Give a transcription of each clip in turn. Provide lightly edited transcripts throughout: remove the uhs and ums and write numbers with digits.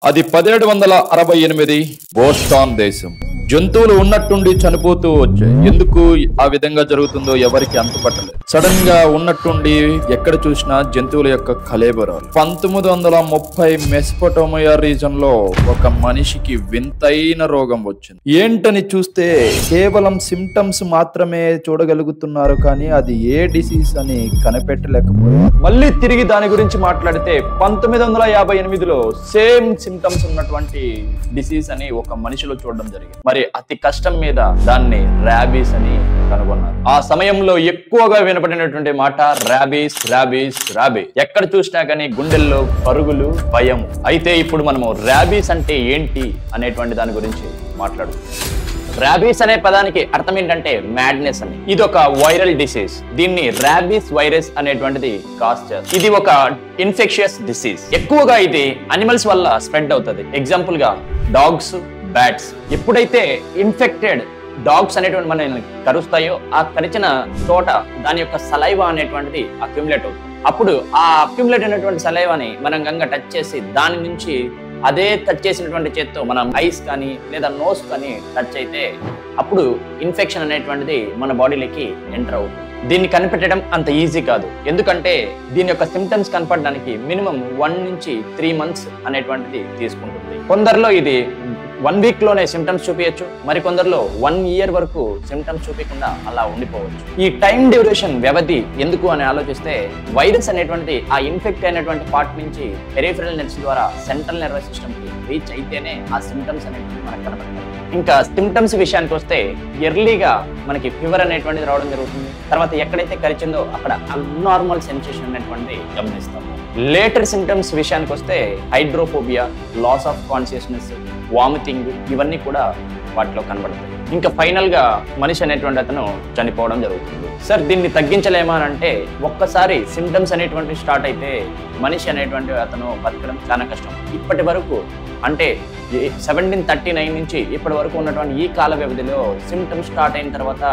అది 1768 బోస్టాన్ దేశం. జంతువులు ఉన్నట్టుండి చనిపోతూ వచ్చాయి. ఎందుకు ఆ విధంగా జరుగుతుందో ఎవరికి అంతుపట్టలేదు. సడన్ గా ఉన్నట్టుండి ఎక్కడ చూసినా జంతువుల యొక్క కళేబరాలు. 1930 మెసొపొటేమియా రీజన్ లో ఒక మనిషికి వింతైన రోగం వచ్చింది. ఏంటని చూస్తే కేవలం సిమ్టమ్స్ మాత్రమే చూడగలుగుతున్నారు, కానీ అది ఏ డిసీజ్ అని కనిపెట్టలేకపోయారు. మళ్ళీ తిరిగి దాని గురించి మాట్లాడితే 1958లో సేమ్ సిమ్టమ్స్ ఉన్నటువంటి డిసీజ్ అని ఒక మనిషిలో చూడడం జరిగింది. మరి అతి కష్టం మీద దాన్ని ర్యాబీస్ అని కనుగొన్నారు. ఆ సమయంలో ఎక్కువగా వినపడినటువంటి మాట ర్యాబీస్ ర్యాబీస్ ర్యాబీస్. ఎక్కడ చూసినా కానీ గుండెల్లో పరుగులు, భయం. అయితే ఇప్పుడు మనము ర్యాబీస్ అంటే ఏంటి అనేటువంటి దాని గురించి మాట్లాడుతున్నాం. ర్యాబీస్ అనే పదానికి అర్థం ఏంటంటే మ్యాడ్నెస్ అని. ఇది ఒక వైరల్ డిసీజ్. దీన్ని ర్యాబీస్ వైరస్ అనేటువంటిది కాజ్ చేస్తుంది. ఇది ఒక ఇన్ఫెక్షియస్ డిసీజ్. ఎక్కువగా ఇది అనిమల్స్ వల్ల స్ప్రెడ్ అవుతుంది. ఎగ్జాంపుల్ గా డాగ్స్, బ్యాట్స్. ఎప్పుడైతే ఇన్ఫెక్టెడ్ డాగ్స్ అనేటువంటి మన కరుస్తాయో ఆ కరిచిన చోట దాని యొక్క సలైవా అనేటువంటిది అక్యుములేట్ అవుతుంది. అప్పుడు ఆ అక్యుములేట్ అయినటువంటి సలైవాని మనం గంగ టచ్ చేసి దాని నుంచి అదే టచ్ చేసినటువంటి చేత్తో మనం ఐస్ కానీ లేదా నోస్ కానీ టచ్ అయితే అప్పుడు ఇన్ఫెక్షన్ అనేటువంటిది మన బాడీలోకి ఎంటర్ అవుతుంది. దీన్ని కనిపెట్టడం అంత ఈజీ కాదు. ఎందుకంటే దీని యొక్క సిమ్టమ్స్ కనపడడానికి మినిమం 1 నుంచి 3 months అనేటువంటిది తీసుకుంటుంది. కొందరిలో ఇది 1 week లోనే సిమ్టమ్స్ చూపించచ్చు, మరి కొందరిలో 1 year వరకు సిమ్టమ్స్ చూపించకుండా అలా ఉండిపోవచ్చు. ఈ టైం డ్యూరేషన్ వ్యవధి ఎందుకు అని ఆలోచిస్తే వైరస్ అనేటువంటిది ఆ ఇన్ఫెక్ట్ అయినటువంటి పార్ట్ నుంచి పెరిఫెరల్ నెర్వ్స్ ద్వారా సెంట్రల్ నర్వస్ సిస్టమ్ కి రీచ్ అయితేనే ఆ సిమ్టమ్స్ అనేటువంటి మనకు కనబడతాయి. ఇంకా సిమ్టమ్స్ విషయానికి వస్తే ఎర్లీగా మనకి ఫీవర్ అనేటువంటిది రావడం జరుగుతుంది. తర్వాత ఎక్కడైతే కరిచిందో అక్కడ అబ్నార్మల్ సెన్సేషన్ అనేటువంటిది గమనిస్తాము. లేటర్ సిమ్టమ్స్ విషయానికి వస్తే hydrophobia, loss of consciousness, vomiting ఇవన్నీ కూడా వాటిలో కనబడతాయి. ఇంకా ఫైనల్ గా మనిషి అనేటువంటి అతను చనిపోవడం జరుగుతుంది. సార్ దీన్ని తగ్గించలేమా అని అంటే ఒక్కసారి సిమ్టమ్స్ అనేటువంటి స్టార్ట్ అయితే మనిషి అనేటువంటి అతను బతకడం చాలా కష్టం. ఇప్పటి వరకు అంటే 1739 నుంచి ఇప్పటి వరకు ఉన్నటువంటి ఈ కాల వ్యవధిలో సిమ్టమ్స్ స్టార్ట్ అయిన తర్వాత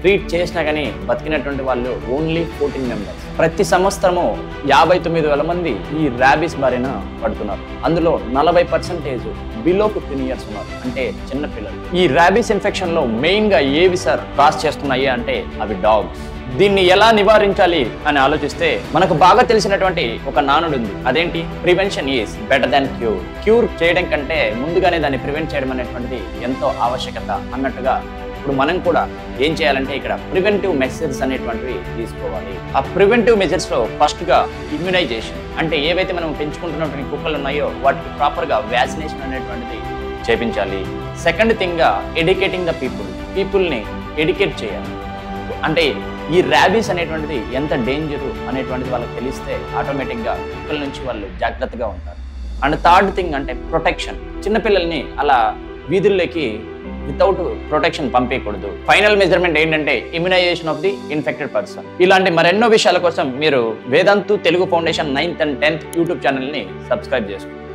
ట్రీట్ చేసినా కానీ బతికినటువంటి వాళ్ళు ఓన్లీ 14 members. ప్రతి సంవత్సరము 59,000 మంది ఈ ర్యాబీస్ బారిన పడుతున్నారు. అందులో 40% బిలో 15 years ఉన్నారు, అంటే చిన్న పిల్లలు. ఈ ర్యాబీస్ ఇన్ఫెక్షన్ లో మెయిన్ గా ఏవి సార్ కాజ్ చేస్తున్నాయి అంటే అవి డాగ్స్. దీన్ని ఎలా నివారించాలి అని ఆలోచిస్తే మనకు బాగా తెలిసినటువంటి ఒక నానుడు ఉంది. అదేంటి? Prevention is better than cure. Cure చేయడం కంటే ముందుగానే దాన్ని ప్రివెంట్ చేయడం అనేటువంటిది ఎంతో ఆవశ్యకత అన్నట్టుగా ఇప్పుడు మనం కూడా ఏం చేయాలంటే ఇక్కడ ప్రివెంటివ్ మెజర్స్ అనేటువంటివి తీసుకోవాలి. ఆ ప్రివెంటివ్ మెజర్స్ లో ఫస్ట్ గా ఇమ్యునైజేషన్, అంటే ఏవైతే మనం పెంచుకుంటున్నటువంటి కుక్కలు ఉన్నాయో వాటికి ప్రాపర్ గా వ్యాక్సినేషన్ అనేటువంటిది చేపించాలి. సెకండ్ థింగ్ గా ఎడ్యుకేటింగ్ ద పీపుల్ ని ఎడ్యుకేట్ చేయాలి. అంటే ఈ ర్యాబీస్ అనేటువంటిది ఎంత డేంజరు అనేటువంటిది వాళ్ళకి తెలిస్తే ఆటోమేటిక్గా కుక్కల నుంచి వాళ్ళు జాగ్రత్తగా ఉంటారు. అండ్ థర్డ్ థింగ్ అంటే ప్రొటెక్షన్. చిన్నపిల్లల్ని అలా వీధుల్లోకి వితౌట్ ప్రొటెక్షన్ పంపించకూడదు. ఫైనల్ మెజర్మెంట్ ఏంటంటే immunisation of the infected person. ఇలాంటి మరెన్నో విషయాల కోసం మీరు Vedantu Telugu foundation 9th and 10th YouTube ఛానల్ని సబ్స్క్రైబ్ చేసుకోండి.